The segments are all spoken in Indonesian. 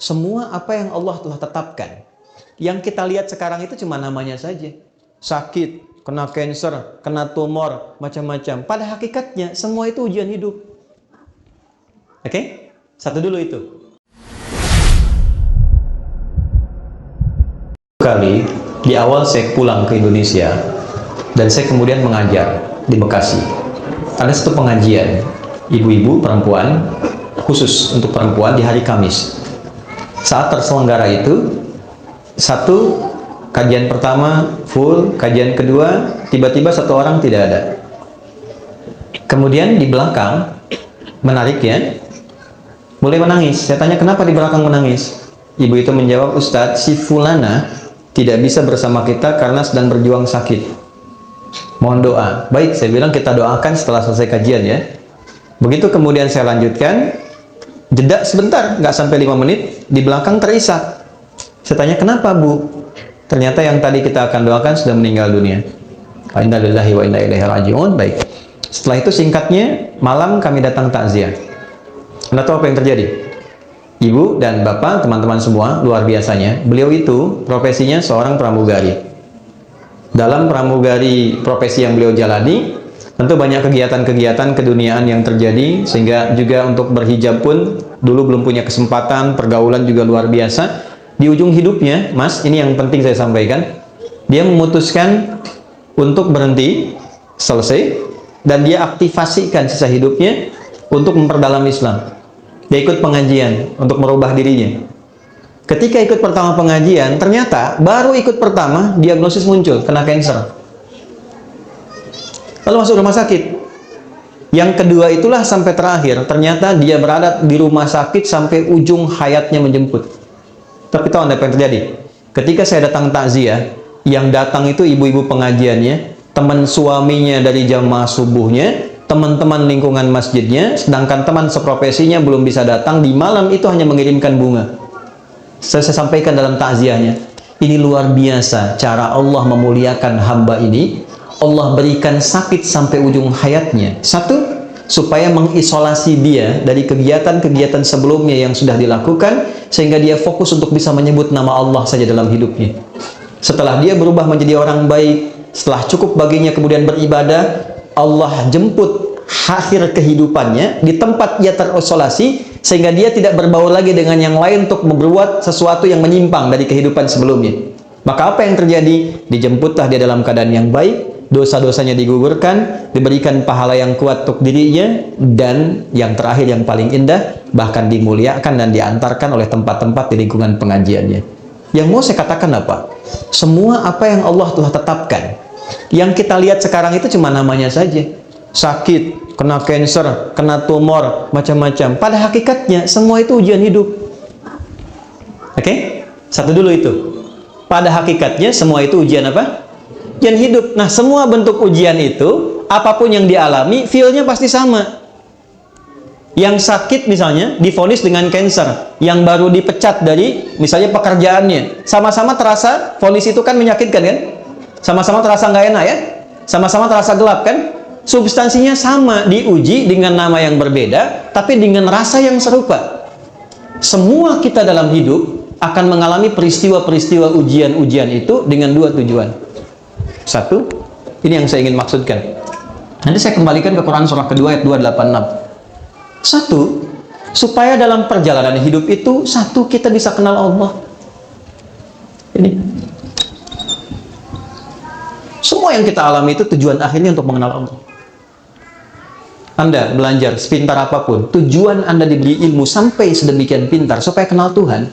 Semua apa yang Allah telah tetapkan. Yang kita lihat sekarang itu cuma namanya saja. Sakit, kena cancer, kena tumor, macam-macam. Pada hakikatnya semua itu ujian hidup. Oke? Satu dulu itu. Kali di awal saya pulang ke Indonesia dan saya kemudian mengajar di Bekasi. Ada satu pengajian ibu-ibu perempuan khusus untuk perempuan di hari Kamis. Saat terselenggara itu, satu kajian pertama full, kajian kedua tiba-tiba satu orang tidak ada. Kemudian di belakang, menariknya, mulai menangis. Saya tanya kenapa di belakang menangis. Ibu itu menjawab, Ustadz, si Fulana tidak bisa bersama kita karena sedang berjuang sakit. Mohon doa. Baik, saya bilang kita doakan setelah selesai kajian ya. Begitu kemudian saya lanjutkan, jeda sebentar, nggak sampai 5 menit, di belakang terisak. Saya tanya, kenapa Bu? Ternyata yang tadi kita akan doakan sudah meninggal dunia. Inna lillahi wa inna ilaihi raji'un. Baik. Setelah itu singkatnya, malam kami datang takziah. Anda tahu apa yang terjadi? Ibu dan Bapak, teman-teman semua, luar biasanya. Beliau itu profesinya seorang pramugari. Dalam pramugari profesi yang beliau jalani, tentu banyak kegiatan-kegiatan keduniaan yang terjadi, sehingga juga untuk berhijab pun dulu belum punya kesempatan, pergaulan juga luar biasa. Di ujung hidupnya, Mas, ini yang penting saya sampaikan, dia memutuskan untuk berhenti, selesai, dan dia aktifasikan sisa hidupnya untuk memperdalam Islam. Dia ikut pengajian untuk merubah dirinya. Ketika ikut pertama pengajian, ternyata baru ikut pertama, diagnosis muncul, kena cancer. Lalu masuk rumah sakit. Yang kedua itulah sampai terakhir, ternyata dia berada di rumah sakit sampai ujung hayatnya menjemput. Tapi tahu Anda apa yang terjadi? Ketika saya datang takziah, yang datang itu ibu-ibu pengajiannya, teman suaminya dari jamaah subuhnya, teman-teman lingkungan masjidnya, sedangkan teman seprofesinya belum bisa datang, di malam itu hanya mengirimkan bunga. Saya sampaikan dalam takziahnya, ini luar biasa cara Allah memuliakan hamba ini. Allah berikan sakit sampai ujung hayatnya. Satu, supaya mengisolasi dia dari kegiatan-kegiatan sebelumnya yang sudah dilakukan, sehingga dia fokus untuk bisa menyebut nama Allah saja dalam hidupnya. Setelah dia berubah menjadi orang baik, setelah cukup baginya kemudian beribadah, Allah jemput akhir kehidupannya di tempat dia terisolasi, sehingga dia tidak berbaur lagi dengan yang lain untuk membuat sesuatu yang menyimpang dari kehidupan sebelumnya. Maka apa yang terjadi? Dijemputlah dia dalam keadaan yang baik, dosa-dosanya digugurkan, diberikan pahala yang kuat untuk dirinya, dan yang terakhir yang paling indah, bahkan dimuliakan dan diantarkan oleh tempat-tempat di lingkungan pengajiannya. Yang mau saya katakan apa? Semua apa yang Allah telah tetapkan, yang kita lihat sekarang itu cuma namanya saja. Sakit, kena cancer, kena tumor, macam-macam. Pada hakikatnya semua itu ujian hidup. Oke? Satu dulu itu. Pada hakikatnya semua itu ujian apa? Ujian hidup. Nah, semua bentuk ujian itu, apapun yang dialami, feel-nya pasti sama. Yang sakit misalnya, divonis dengan cancer. Yang baru dipecat dari, misalnya pekerjaannya. Sama-sama terasa, vonis itu kan menyakitkan kan? Sama-sama terasa nggak enak ya? Sama-sama terasa gelap kan? Substansinya sama, diuji dengan nama yang berbeda, tapi dengan rasa yang serupa. Semua kita dalam hidup akan mengalami peristiwa-peristiwa ujian-ujian itu dengan dua tujuan. Satu, ini yang saya ingin maksudkan. Nanti saya kembalikan ke Quran surah kedua ayat 286. Satu, supaya dalam perjalanan hidup itu, satu, kita bisa kenal Allah. Ini. Semua yang kita alami itu tujuan akhirnya untuk mengenal Allah. Anda belajar sepintar apapun, tujuan Anda diberi ilmu sampai sedemikian pintar supaya kenal Tuhan.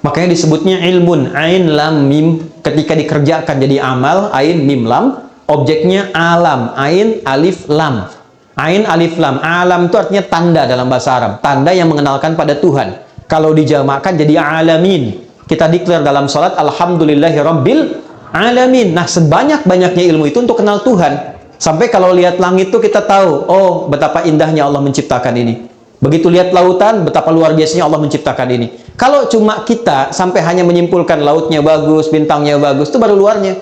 Makanya disebutnya ilmun, ain lam mim. Ketika dikerjakan jadi amal, ain mim lam, objeknya alam, ain alif lam. Ain alif lam, alam itu artinya tanda dalam bahasa Arab, tanda yang mengenalkan pada Tuhan. Kalau dijamakkan jadi alamin. Kita declare dalam salat alhamdulillahi rabbil alamin. Nah, sebanyak-banyaknya ilmu itu untuk kenal Tuhan. Sampai kalau lihat langit itu kita tahu, oh betapa indahnya Allah menciptakan ini. Begitu lihat lautan, betapa luar biasanya Allah menciptakan ini. Kalau cuma kita sampai hanya menyimpulkan lautnya bagus, bintangnya bagus, itu baru luarnya.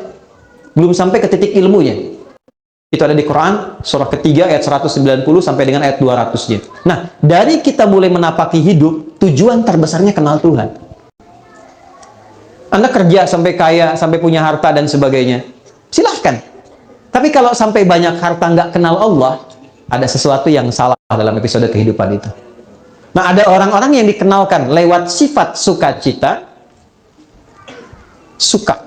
Belum sampai ke titik ilmunya. Itu ada di Quran, surah ketiga ayat 190 sampai dengan ayat 200-nya. Nah, dari kita mulai menapaki hidup, tujuan terbesarnya kenal Tuhan. Anda kerja sampai kaya, sampai punya harta dan sebagainya, silahkan. Tapi kalau sampai banyak harta nggak kenal Allah, ada sesuatu yang salah dalam episode kehidupan itu. Nah, ada orang-orang yang dikenalkan lewat sifat sukacita, suka.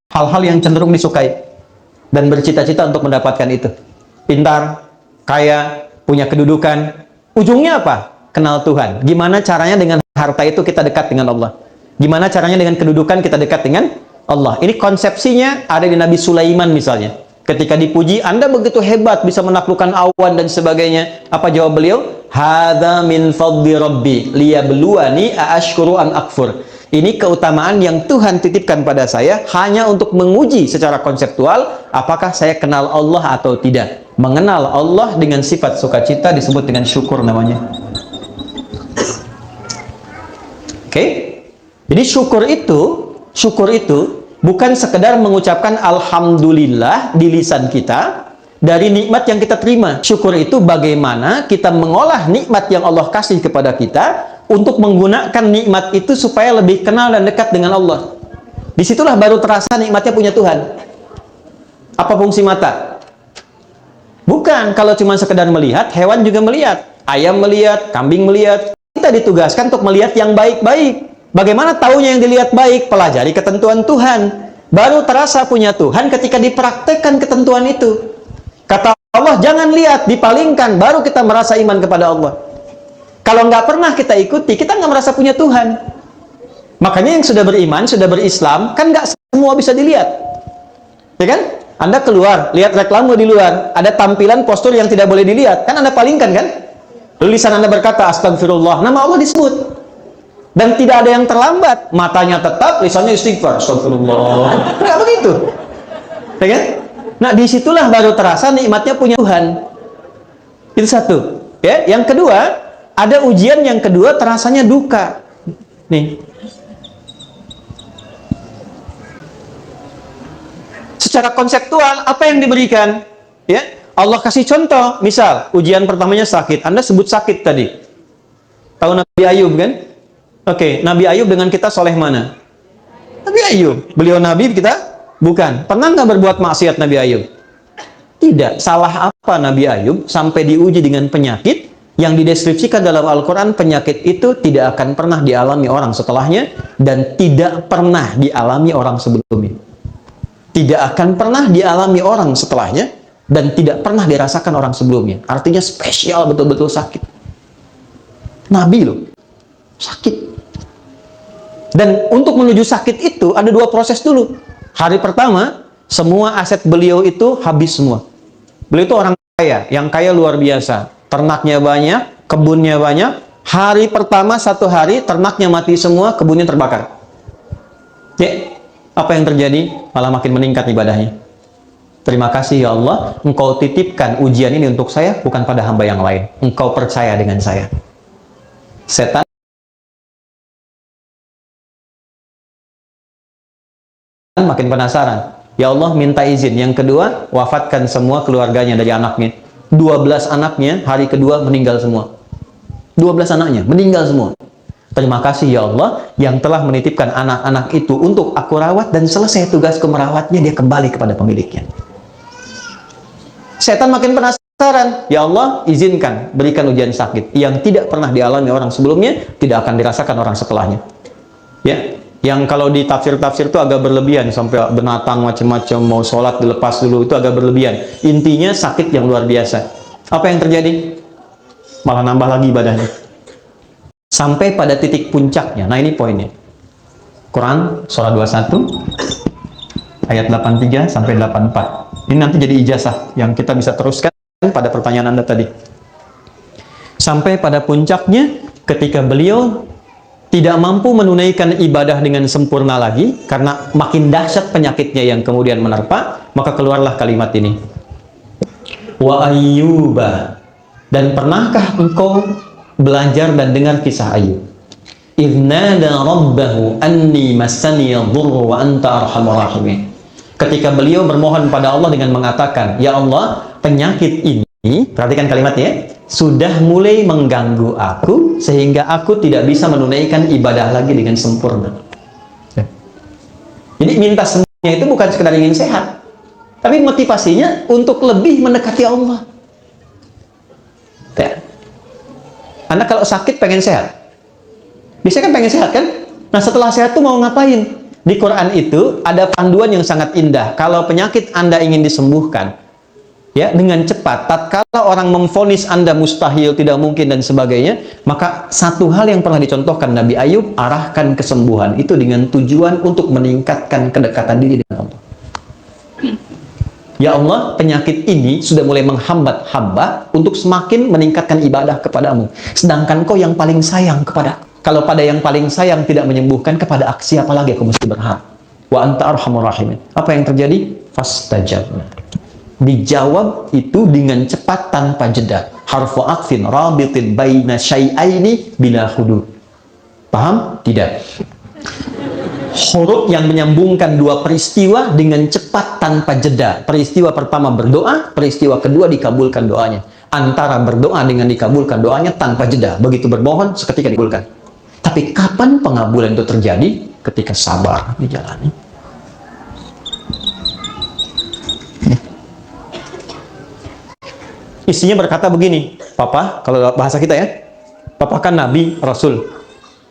Hal-hal yang cenderung disukai dan bercita-cita untuk mendapatkan itu. Pintar, kaya, punya kedudukan. Ujungnya apa? Kenal Tuhan. Gimana caranya dengan harta itu kita dekat dengan Allah? Gimana caranya dengan kedudukan kita dekat dengan Allah? Ini konsepsinya ada di Nabi Sulaiman misalnya. Ketika dipuji, Anda begitu hebat bisa menaklukkan awan dan sebagainya. Apa jawab beliau? Hadza min fadli rabbi liyabluwani aashkuru am akfur. Ini keutamaan yang Tuhan titipkan pada saya hanya untuk menguji secara konseptual apakah saya kenal Allah atau tidak. Mengenal Allah dengan sifat sukacita disebut dengan syukur namanya. Oke? Jadi syukur itu bukan sekedar mengucapkan alhamdulillah di lisan kita dari nikmat yang kita terima. Syukur itu bagaimana kita mengolah nikmat yang Allah kasih kepada kita untuk menggunakan nikmat itu supaya lebih kenal dan dekat dengan Allah. Disitulah baru terasa nikmatnya punya Tuhan. Apa fungsi mata? Bukan kalau cuma sekedar melihat, hewan juga melihat. Ayam melihat, kambing melihat. Kita ditugaskan untuk melihat yang baik-baik. Bagaimana taunya yang dilihat baik? Pelajari ketentuan Tuhan. Baru terasa punya Tuhan ketika dipraktekkan ketentuan itu. Kata Allah, jangan lihat, dipalingkan. Baru kita merasa iman kepada Allah. Kalau nggak pernah kita ikuti, kita nggak merasa punya Tuhan. Makanya yang sudah beriman, sudah berislam, kan nggak semua bisa dilihat. Ya kan? Anda keluar, lihat reklame di luar, ada tampilan postur yang tidak boleh dilihat. Kan Anda palingkan kan? Lalu lisan Anda berkata, astagfirullah, nama Allah disebut. Dan tidak ada yang terlambat. Matanya tetap, lisannya istighfar. Astagfirullah. Nggak begitu. Ya kan? Nah, disitulah baru terasa nikmatnya punya Tuhan. Itu satu. Ya, yang kedua, ada ujian yang kedua terasanya duka. Nih. Secara konseptual, apa yang diberikan? Ya, Allah kasih contoh. Misal, ujian pertamanya sakit. Anda sebut sakit tadi. Tahu Nabi Ayub kan? Oke, Nabi Ayub dengan kita soleh mana? Nabi Ayub. Beliau Nabi, kita bukan. Pernah nggak berbuat maksiat Nabi Ayub? Tidak. Salah apa Nabi Ayub sampai diuji dengan penyakit yang dideskripsikan dalam Al-Quran? Penyakit itu tidak akan pernah dialami orang setelahnya dan tidak pernah dialami orang sebelumnya. Tidak akan pernah dialami orang setelahnya dan tidak pernah dirasakan orang sebelumnya. Artinya spesial, betul-betul sakit. Nabi loh, sakit. Dan untuk menuju sakit itu ada dua proses dulu. Hari pertama, semua aset beliau itu habis semua. Beliau itu orang kaya, yang kaya luar biasa. Ternaknya banyak, kebunnya banyak. Hari pertama, satu hari, ternaknya mati semua, kebunnya terbakar. Ya, apa yang terjadi? Malah makin meningkat ibadahnya. Terima kasih ya Allah, Engkau titipkan ujian ini untuk saya, bukan pada hamba yang lain. Engkau percaya dengan saya. Setan makin penasaran. Ya Allah, minta izin. Yang kedua, wafatkan semua keluarganya dari anaknya. 12 anaknya, hari kedua meninggal semua. 12 anaknya, meninggal semua. Terima kasih ya Allah, yang telah menitipkan anak-anak itu untuk aku rawat, dan selesai tugasku merawatnya, dia kembali kepada pemiliknya. Setan makin penasaran. Ya Allah, izinkan, berikan ujian sakit yang tidak pernah dialami orang sebelumnya, tidak akan dirasakan orang setelahnya. Ya, yang kalau di tafsir-tafsir itu agak berlebihan, sampai binatang macam-macam mau sholat dilepas dulu, itu agak berlebihan. Intinya sakit yang luar biasa. Apa yang terjadi? Malah nambah lagi ibadahnya. Sampai pada titik puncaknya. Nah, ini poinnya. Quran surah 21 ayat 83 sampai 84. Ini nanti jadi ijazah yang kita bisa teruskan pada pertanyaan Anda tadi. Sampai pada puncaknya ketika beliau tidak mampu menunaikan ibadah dengan sempurna lagi karena makin dahsyat penyakitnya yang kemudian menerpa, maka keluarlah kalimat ini. Wa ayyuba, dan pernahkah engkau belajar dan dengar kisah Ayub? Idnada rabbahu anni massani yadhurru wa anta arhamur rahimin. Ketika beliau bermohon pada Allah dengan mengatakan, ya Allah, penyakit ini, perhatikan kalimatnya, sudah mulai mengganggu aku sehingga aku tidak bisa menunaikan ibadah lagi dengan sempurna. Jadi minta sembuhnya itu bukan sekedar ingin sehat, tapi motivasinya untuk lebih mendekati Allah. Anda kalau sakit pengen sehat, biasanya kan pengen sehat kan? Nah setelah sehat tuh mau ngapain? Di Quran itu ada panduan yang sangat indah. Kalau penyakit Anda ingin disembuhkan, ya dengan cepat, tatkala orang memvonis Anda mustahil, tidak mungkin dan sebagainya, maka satu hal yang pernah dicontohkan Nabi Ayub, arahkan kesembuhan itu dengan tujuan untuk meningkatkan kedekatan diri dengan Allah. Ya Allah, penyakit ini sudah mulai menghambat hamba untuk semakin meningkatkan ibadah kepadamu. Sedangkan kau yang paling sayang kepada. Kalau pada yang paling sayang tidak menyembuhkan, kepada siapa lagi aku mesti berharap? Wa anta arhamur rahimin. Apa yang terjadi? Fastajabna. Dijawab itu dengan cepat tanpa jeda. Harfu aqfin rabitin baina syai'aini bila hudud. Paham? Tidak. Huruf yang menyambungkan dua peristiwa dengan cepat tanpa jeda. Peristiwa pertama berdoa, peristiwa kedua dikabulkan doanya. Antara berdoa dengan dikabulkan doanya tanpa jeda. Begitu bermohon, seketika dikabulkan. Tapi kapan pengabulan itu terjadi? Ketika sabar dijalani. Istrinya berkata begini, Papa, kalau bahasa kita ya, Papa kan Nabi, Rasul.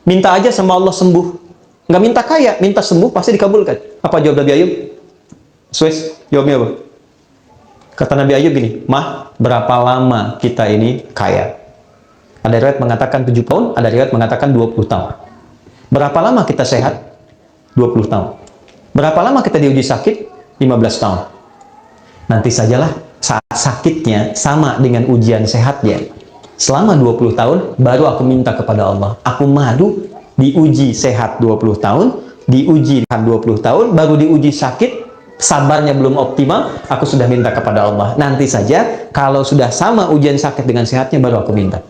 Minta aja sama Allah sembuh. Nggak minta kaya, minta sembuh, pasti dikabulkan. Apa jawab Nabi Ayub? Swiss, jawabnya apa? Kata Nabi Ayub gini, Mah, berapa lama kita ini kaya? Ada riwayat mengatakan 7 tahun, ada riwayat mengatakan 20 tahun. Berapa lama kita sehat? 20 tahun. Berapa lama kita diuji sakit? 15 tahun. Nanti sajalah saat sakitnya sama dengan ujian sehatnya. Selama 20 tahun, baru aku minta kepada Allah. Aku madu diuji sehat 20 tahun, diuji 20 tahun, baru diuji sakit, sabarnya belum optimal, aku sudah minta kepada Allah. Nanti saja, kalau sudah sama ujian sakit dengan sehatnya, baru aku minta.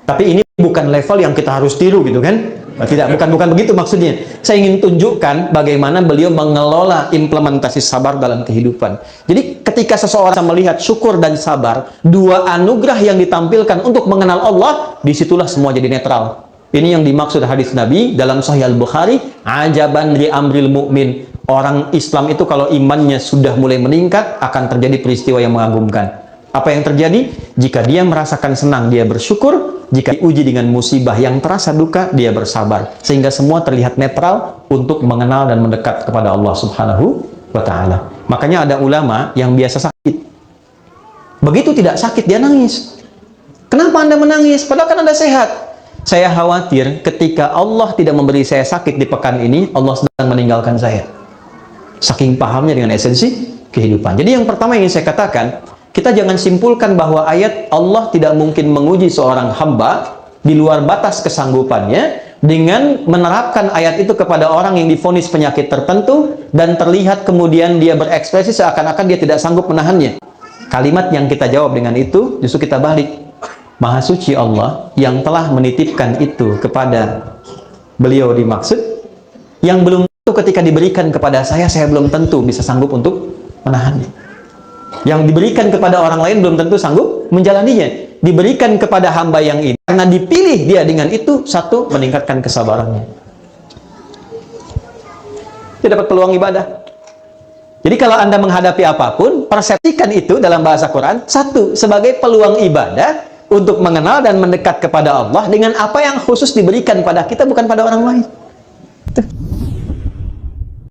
Tapi ini bukan level yang kita harus tiru gitu kan? Tidak, bukan begitu maksudnya. Saya ingin tunjukkan bagaimana beliau mengelola implementasi sabar dalam kehidupan. Jadi ketika seseorang melihat syukur dan sabar, dua anugerah yang ditampilkan untuk mengenal Allah, disitulah semua jadi netral. Ini yang dimaksud hadis Nabi dalam Sahih Al-Bukhari, ajaban li amril mu'min. Orang Islam itu kalau imannya sudah mulai meningkat, akan terjadi peristiwa yang mengagumkan. Apa yang terjadi? Jika dia merasakan senang, dia bersyukur. Jika diuji dengan musibah yang terasa duka, dia bersabar. Sehingga semua terlihat netral untuk mengenal dan mendekat kepada Allah Subhanahu wa Ta'ala. Makanya ada ulama yang biasa sakit. Begitu tidak sakit, dia nangis. Kenapa Anda menangis? Padahal kan Anda sehat. Saya khawatir ketika Allah tidak memberi saya sakit di pekan ini, Allah sedang meninggalkan saya. Saking pahamnya dengan esensi kehidupan. Jadi yang pertama yang ingin saya katakan, kita jangan simpulkan bahwa ayat Allah tidak mungkin menguji seorang hamba di luar batas kesanggupannya dengan menerapkan ayat itu kepada orang yang divonis penyakit tertentu dan terlihat kemudian dia berekspresi seakan-akan dia tidak sanggup menahannya. Kalimat yang kita jawab dengan itu justru kita balik. Maha suci Allah yang telah menitipkan itu kepada beliau dimaksud, yang belum tentu ketika diberikan kepada saya belum tentu bisa sanggup untuk menahannya. Yang diberikan kepada orang lain belum tentu sanggup menjalaninya. Diberikan kepada hamba yang ini karena dipilih dia dengan itu, satu, meningkatkan kesabarannya. Dia dapat peluang ibadah. Jadi kalau Anda menghadapi apapun, persepsikan itu dalam bahasa Quran, satu, sebagai peluang ibadah untuk mengenal dan mendekat kepada Allah dengan apa yang khusus diberikan pada kita, bukan pada orang lain.